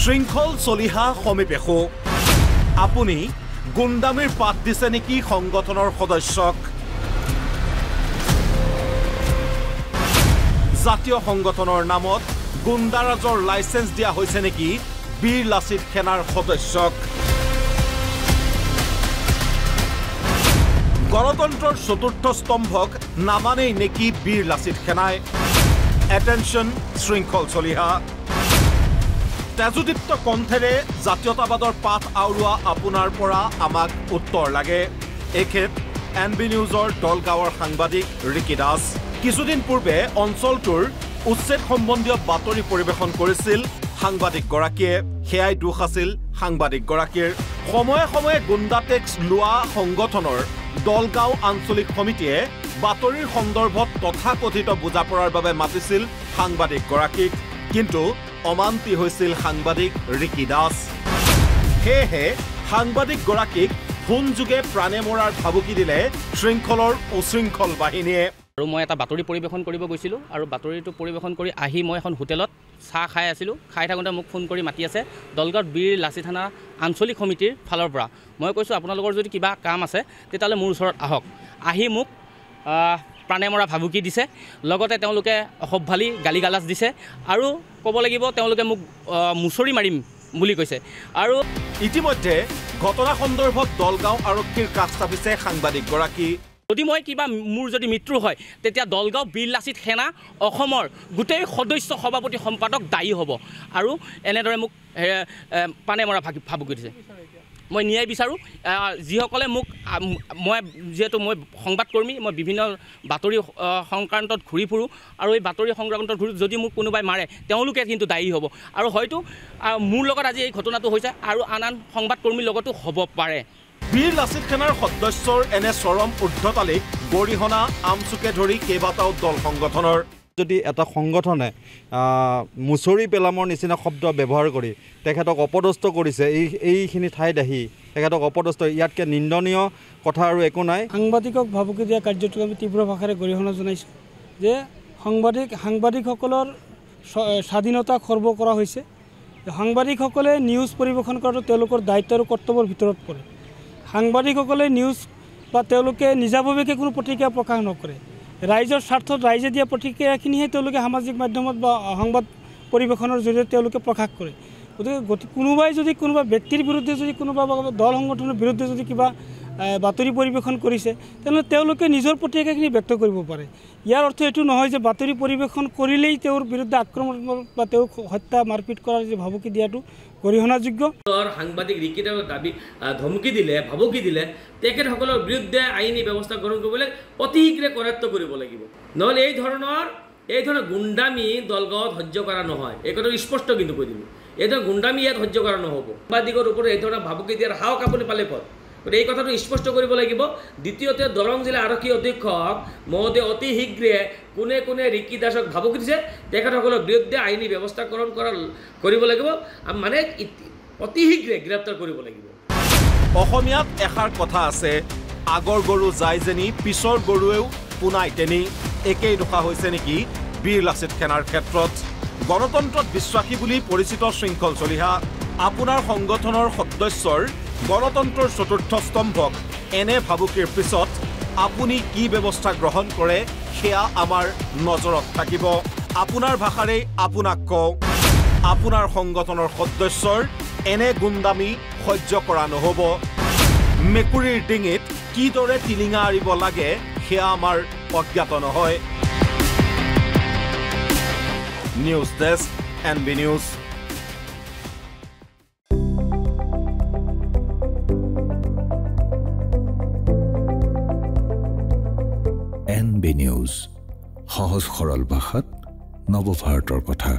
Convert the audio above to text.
শৃংখল চলিহা সমীপেশু আপুনি গুণ্ডামিৰ পাত দিছে নেকি সংগঠনৰ সদস্যক জাতীয় সংগঠনৰ নামত গুণ্ডাৰাজৰ লাইসেন্স দিয়া হৈছে নেকি বীৰ লাচিত সেনাৰ সদস্যক গণতন্ত্ৰৰ চতুৰ্থ স্তম্ভক নামানেই নেকি বীৰ লাচিত সেনাই এটেনশন শৃংখল চলিহা তেজুদীপ্ত কণ্ঠেৰে জাতীয়তাবাদৰ পাঠ আউৰোৱা আপোনাৰ পৰা আমাক উত্তৰ লাগে এখেত এনবি নিউজৰ দলগাঁৱৰ সাংবাদিক ৰিকি দাস কিছুদিন পূৰ্বে অঞ্চলটোৰ উচ্ছেদ সম্বন্ধীয় বাতৰি পৰিৱেশন কৰিছিল সাংবাদিকগৰাকীয়ে সেয়াই দুখ আছিল সাংবাদিকগৰাকীৰ সময়ে সময়ে গুণ্ডা টেক্স লোৱা সংগঠনৰ দলগাঁও আঞ্চলিক সমিতিয়ে বাতৰিৰ সন্দৰ্ভত তথাকথিত বুজাপৰাৰ বাবে মাতিছিল সাংবাদিকগৰাকীক কিন্তু অমান্তি হৈছিল সাংবাদিক ৰিকি দাস সেয়েহে সাংবাদিকগৰাকীক ফোন যোগে প্ৰাণে মৰাৰ ভাবুকি দিলে শৃংখলৰ উশৃংখল বাহিনীয়ে আৰু মই এটা বাতৰি পৰিৱেশন কৰিব গৈছিলোঁ আৰু বাতৰিটো পৰিৱেশন কৰি আহি মই এখন হোটেলত চাহ খাই আছিলোঁ খাই থাকোঁতে মোক ফোন কৰি মাতি আছে দলগাঁৱত বীৰ লাচিত সেনা আঞ্চলিক সমিতিৰ ফালৰ পৰা মই কৈছোঁ আপোনালোকৰ যদি কিবা কাম আছে তেতিয়াহ'লে মোৰ ওচৰত আহক আহি মোক প্ৰাণে মৰা ভাবুকি দিছে লগতে তেওঁলোকে অসভ্যালি গালি গালাজ দিছে আৰু ক'ব লাগিব তেওঁলোকে মোক মুচৰি মাৰিম বুলি কৈছে আৰু ইতিমধ্যে ঘটনা সন্দৰ্ভত দলগাঁও আৰক্ষীৰ কাষ চাপিছে সাংবাদিকগৰাকী যদি মই কিবা মোৰ যদি মৃত্যু হয় তেতিয়া দলগাঁও বীৰ লাচিত সেনা অসমৰ গোটেই সদস্য সভাপতি সম্পাদক দায়ী হ'ব আৰু এনেদৰে মোক প্ৰাণে মৰা ভাবুকি দিছে মই ন্যায় বিচাৰোঁ যিসকলে মোক মই যিহেতু মই সংবাদকৰ্মী মই বিভিন্ন বাতৰি সংক্ৰান্তত ঘূৰি ফুৰোঁ আৰু এই বাতৰি সংক্ৰান্তত ঘূৰি যদি মোক কোনোবাই মাৰে তেওঁলোকে কিন্তু দায়ী হ'ব আৰু হয়তো মোৰ লগত আজি এই ঘটনাটো হৈছে আৰু আন আন সংবাদকৰ্মীৰ লগতো হ'ব পাৰে বীৰ লাচিত সেনাৰ সদস্যৰ এনে চৰম ঊৰ্ধ্বতালিক গৰিহণা আমচুকে ধৰি কেইবাটাও দল সংগঠনৰ যদি এটা সংগঠনে মুচৰি পেলামৰ নিচিনা শব্দ ব্যৱহাৰ কৰি তেখেতক অপদস্থ কৰিছে এইখিনি ঠাইত আহি তেখেতক অপদস্থ ইয়াতকৈ নিন্দনীয় কথা আৰু একো নাই সাংবাদিকক ভাবুকি দিয়া কাৰ্যটোক আমি তীব্ৰ ভাষাৰে গৰিহণা জনাইছোঁ যে সাংবাদিকসকলৰ স্বাধীনতা খৰ্ব কৰা হৈছে সাংবাদিকসকলে নিউজ পৰিৱেশন কৰাটো তেওঁলোকৰ দায়িত্ব আৰু কৰ্তব্যৰ ভিতৰত পৰে সাংবাদিকসকলে নিউজ বা তেওঁলোকে নিজাববীয়াকৈ কোনো প্ৰতিক্ৰিয়া প্ৰকাশ নকৰে ৰাইজৰ স্বাৰ্থত ৰাইজে দিয়া প্ৰতিক্ৰিয়াখিনিহে তেওঁলোকে সামাজিক মাধ্যমত বা সংবাদ পৰিৱেশনৰ জৰিয়তে তেওঁলোকে প্ৰকাশ কৰে গতিকে কোনোবাই যদি কোনোবা ব্যক্তিৰ বিৰুদ্ধে যদি কোনোবা দল সংগঠনৰ বিৰুদ্ধে যদি কিবা বাতৰি পৰিৱেশন কৰিছে তেনেহ'লে তেওঁলোকে নিজৰ প্ৰতিক্ৰিয়াখিনি ব্যক্ত কৰিব পাৰে ইয়াৰ অৰ্থ এইটো নহয় যে বাতৰি পৰিৱেশন কৰিলেই তেওঁৰ বিৰুদ্ধে আক্ৰমণ বা তেওঁক হত্যা মাৰপিট কৰাৰ যে ভাবুকি দিয়াটো গৰিহণাযোগ্য সাংবাদিক ৰিকি দাসক দাবী ধমকি দিলে ভাবুকি দিলে তেখেতসকলৰ বিৰুদ্ধে আইনী ব্যৱস্থা গ্ৰহণ কৰিবলৈ অতি শীঘ্ৰে কৰায়ত্ব কৰিব লাগিব নহ'লে এই ধৰণৰ গুণ্ডামি দলগাঁৱত সহ্য কৰা নহয় এই কথাটো স্পষ্ট কিন্তু কৈ দিলোঁ এই ধৰণৰ গুণ্ডামি ইয়াত সহ্য কৰা নহ'ব সাংবাদিকৰ ওপৰত এই ধৰণৰ ভাবুকি দিয়াৰ সাহস আপুনি পালে ক'ত গতিকে এই কথাটো স্পষ্ট কৰিব লাগিব দ্বিতীয়তে দৰং জিলা আৰক্ষী অধীক্ষক মহোদয় অতি শীঘ্ৰে কোনে কোনে ৰিকি দাসক ভাবুকি দিছে তেখেতসকলৰ বিৰুদ্ধে আইনী ব্যৱস্থা গ্ৰহণ কৰিব লাগিব মানে অতি শীঘ্ৰে গ্ৰেপ্তাৰ কৰিব লাগিব অসমীয়াত এষাৰ কথা আছে আগৰ গৰু যায় যেনি পিছৰ গৰুৱেও পুনাই তেনি একেই দোষা হৈছে নেকি বীৰ লাচিত সেনাৰ ক্ষেত্ৰত গণতন্ত্ৰত বিশ্বাসী বুলি পৰিচিত শৃংখল চলিহা আপোনাৰ সংগঠনৰ সদস্যৰ গণতন্ত্ৰৰ চতুৰ্থ স্তম্ভক এনে ভাবুকিৰ পিছত আপুনি কি ব্যৱস্থা গ্ৰহণ কৰে সেয়া আমাৰ নজৰত থাকিব আপোনাৰ ভাষাৰে আপোনাক কওঁ আপোনাৰ সংগঠনৰ সদস্যৰ এনে গুণ্ডামি সহ্য কৰা নহ'ব মেকুৰীৰ ডিঙিত কিদৰে টিলিঙা আৰিব লাগে সেয়া আমাৰ অজ্ঞাত নহয় news desk NB news NB news সহজ সৰল ভাষাত নৱভাৰতৰ কথা